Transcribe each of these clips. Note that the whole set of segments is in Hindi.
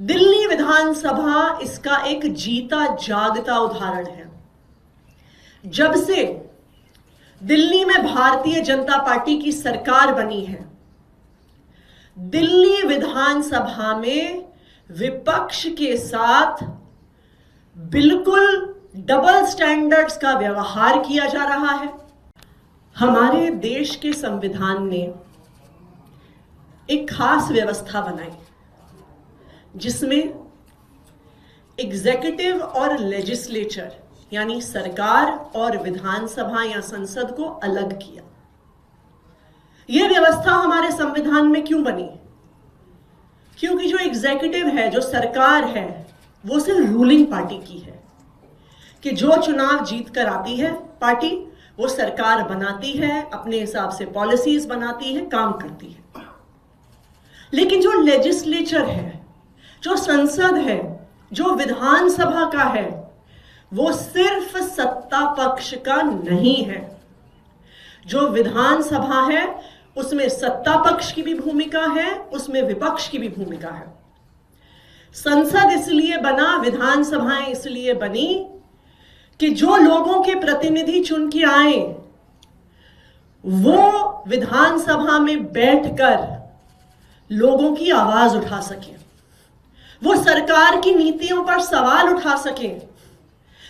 दिल्ली विधानसभा इसका एक जीता जागता उदाहरण है। जब से दिल्ली में भारतीय जनता पार्टी की सरकार बनी है, दिल्ली विधानसभा में विपक्ष के साथ बिल्कुल डबल स्टैंडर्ड्स का व्यवहार किया जा रहा है। हमारे देश के संविधान ने एक खास व्यवस्था बनाई जिसमें एग्जीक्यूटिव और लेजिस्लेचर यानी सरकार और विधानसभा या संसद को अलग किया। यह व्यवस्था हमारे संविधान में क्यों बनी? क्योंकि जो एग्जीक्यूटिव है, जो सरकार है, वो सिर्फ रूलिंग पार्टी की है कि जो चुनाव जीत कर आती है पार्टी, वो सरकार बनाती है, अपने हिसाब से पॉलिसीज बनाती है, काम करती है। लेकिन जो लेजिस्लेचर है, जो संसद है, जो विधानसभा का है, वो सिर्फ सत्ता पक्ष का नहीं है। जो विधानसभा है उसमें सत्ता पक्ष की भी भूमिका है, उसमें विपक्ष की भी भूमिका है। संसद इसलिए बना, विधानसभाएं इसलिए बनी कि जो लोगों के प्रतिनिधि चुन के आए वो विधानसभा में बैठकर लोगों की आवाज उठा सके, वो सरकार की नीतियों पर सवाल उठा सके,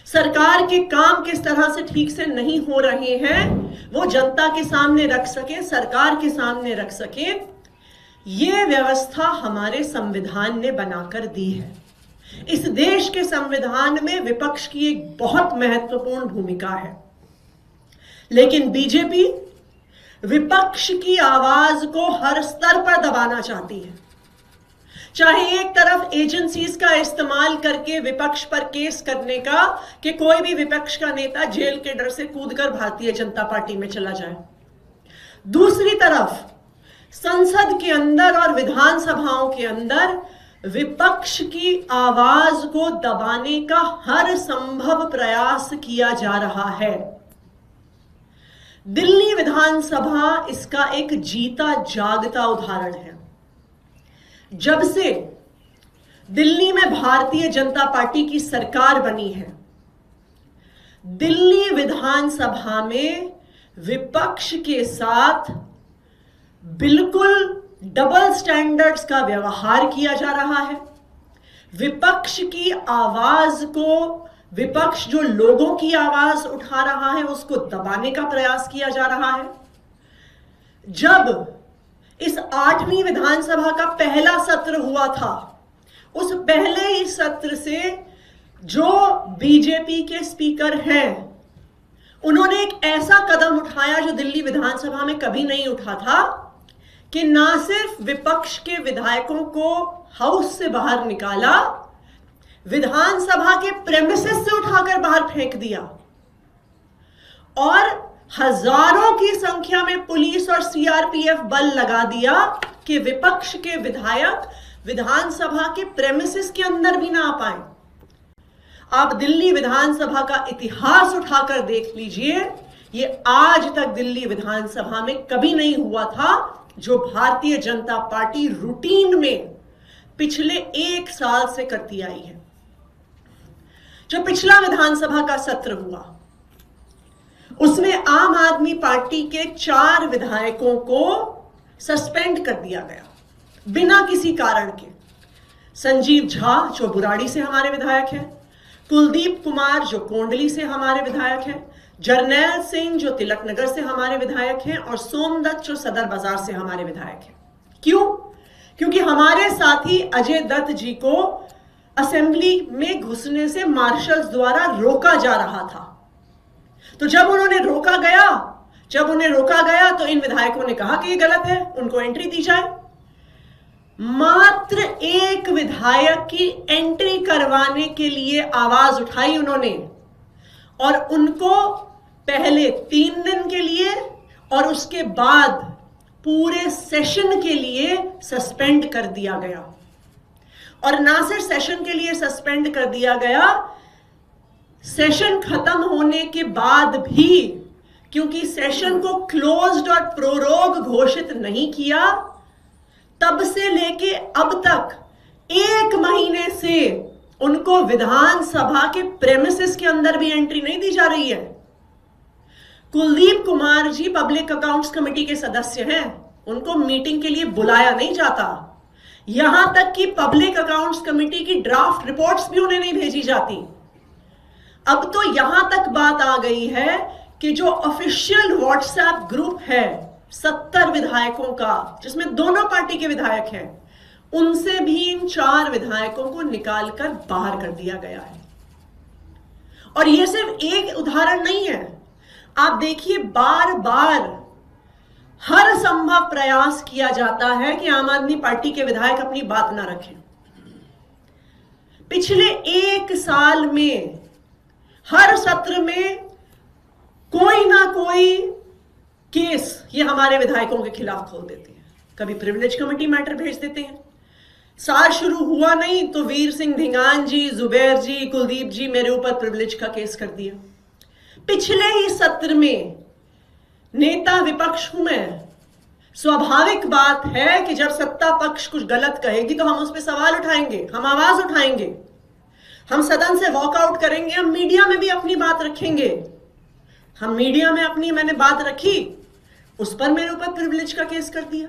सरकार के काम किस तरह से ठीक से नहीं हो रहे हैं वो जनता के सामने रख सके, सरकार के सामने रख सके। ये व्यवस्था हमारे संविधान ने बनाकर दी है। इस देश के संविधान में विपक्ष की एक बहुत महत्वपूर्ण भूमिका है। लेकिन बीजेपी विपक्ष की आवाज को हर स्तर पर दबाना चाहती है। चाहे एक तरफ एजेंसीज का इस्तेमाल करके विपक्ष पर केस करने का कि कोई भी विपक्ष का नेता जेल के डर से कूदकर भारतीय जनता पार्टी में चला जाए, दूसरी तरफ संसद के अंदर और विधानसभाओं के अंदर विपक्ष की आवाज को दबाने का हर संभव प्रयास किया जा रहा है। दिल्ली विधानसभा इसका एक जीता जागता उदाहरण है। जब से दिल्ली में भारतीय जनता पार्टी की सरकार बनी है, दिल्ली विधानसभा में विपक्ष के साथ बिल्कुल डबल स्टैंडर्ड्स का व्यवहार किया जा रहा है। विपक्ष की आवाज को, विपक्ष जो लोगों की आवाज उठा रहा है, उसको दबाने का प्रयास किया जा रहा है। जब इस 8वीं विधानसभा का पहला सत्र हुआ था, उस पहले ही सत्र से जो बीजेपी के स्पीकर हैं, उन्होंने एक ऐसा कदम उठाया जो दिल्ली विधानसभा में कभी नहीं उठा था कि ना सिर्फ विपक्ष के विधायकों को हाउस से बाहर निकाला, विधानसभा के प्रेमिसेस से उठाकर बाहर फेंक दिया और हजारों की संख्या में पुलिस और सीआरपीएफ बल लगा दिया कि विपक्ष के विधायक विधानसभा के प्रेमिसेस के अंदर भी ना आ पाए। आप दिल्ली विधानसभा का इतिहास उठाकर देख लीजिए, ये आज तक दिल्ली विधानसभा में कभी नहीं हुआ था जो भारतीय जनता पार्टी रूटीन में पिछले 1 साल से करती आई है। जो पिछला विधानसभा का सत्र हुआ उसमें आम आदमी पार्टी के 4 विधायकों को सस्पेंड कर दिया गया बिना किसी कारण के। संजीव झा जो बुराड़ी से हमारे विधायक हैं, कुलदीप कुमार जो कोंडली से हमारे विधायक हैं, जरनैल सिंह जो तिलक नगर से हमारे विधायक हैं और सोमदत्त जो सदर बाजार से हमारे विधायक हैं। क्यों? क्योंकि हमारे साथी अजय दत्त जी को असेंबली में घुसने से मार्शल्स द्वारा रोका जा रहा था। तो जब उन्हें रोका गया तो इन विधायकों ने कहा कि ये गलत है, उनको एंट्री दी जाए। मात्र एक विधायक की एंट्री करवाने के लिए आवाज उठाई उन्होंने और उनको पहले 3 दिन के लिए और उसके बाद पूरे सेशन के लिए सस्पेंड कर दिया गया। और ना सिर्फ सेशन के लिए सस्पेंड कर दिया गया, सेशन खत्म होने के बाद भी, क्योंकि सेशन को क्लोज्ड और प्रोरोग घोषित नहीं किया, तब से लेके अब तक 1 महीने से उनको विधानसभा के प्रेमिसेस के अंदर भी एंट्री नहीं दी जा रही है। Kuldeep Kumar ji public accounts committee के सदस्य हैं, उनको मीटिंग के लिए बुलाया नहीं जाता। यहां तक कि पब्लिक अकाउंट्स कमेटी की ड्राफ्ट रिपोर्ट्स भी उन्हें नहीं भेजी जाती। अब तो यहां तक बात आ गई है कि जो ऑफिशियल व्हाट्सएप ग्रुप है 70 विधायकों का, जिसमें दोनों पार्टी के विधायक हैं, उनसे भी इन 4 विधायकों को निकालकर बाहर कर दिया गया है। और यह सिर्फ एक उदाहरण नहीं है, आप देखिए बार बार हर संभव प्रयास किया जाता है कि आम आदमी पार्टी के विधायक अपनी बात ना रखें। पिछले 1 साल में हर सत्र में कोई ना कोई केस ये हमारे विधायकों के खिलाफ खोल देते हैं। कभी प्रिविलेज कमेटी मैटर भेज देते हैं, साल शुरू हुआ नहीं तो वीर सिंह धिंगान जी, जुबैर जी, कुलदीप जी मेरे ऊपर प्रिविलेज का केस कर दिया। पिछले ही सत्र में नेता विपक्ष हूं मैं, स्वाभाविक बात है कि जब सत्ता पक्ष कुछ गलत कहेगी तो हम उस पर सवाल उठाएंगे, हम आवाज उठाएंगे, हम सदन से वॉकआउट करेंगे, हम मीडिया में भी अपनी बात रखेंगे। हम मीडिया में अपनी मैंने बात रखी, उस पर मेरे ऊपर प्रिविलेज का केस कर दिया।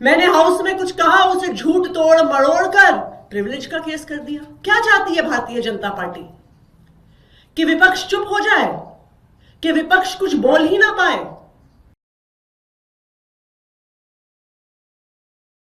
मैंने हाउस में कुछ कहा, उसे झूठ तोड़ मरोड़ कर प्रिविलेज का केस कर दिया। क्या चाहती है भारतीय जनता पार्टी? कि विपक्ष चुप हो जाए, कि विपक्ष कुछ बोल ही ना पाए?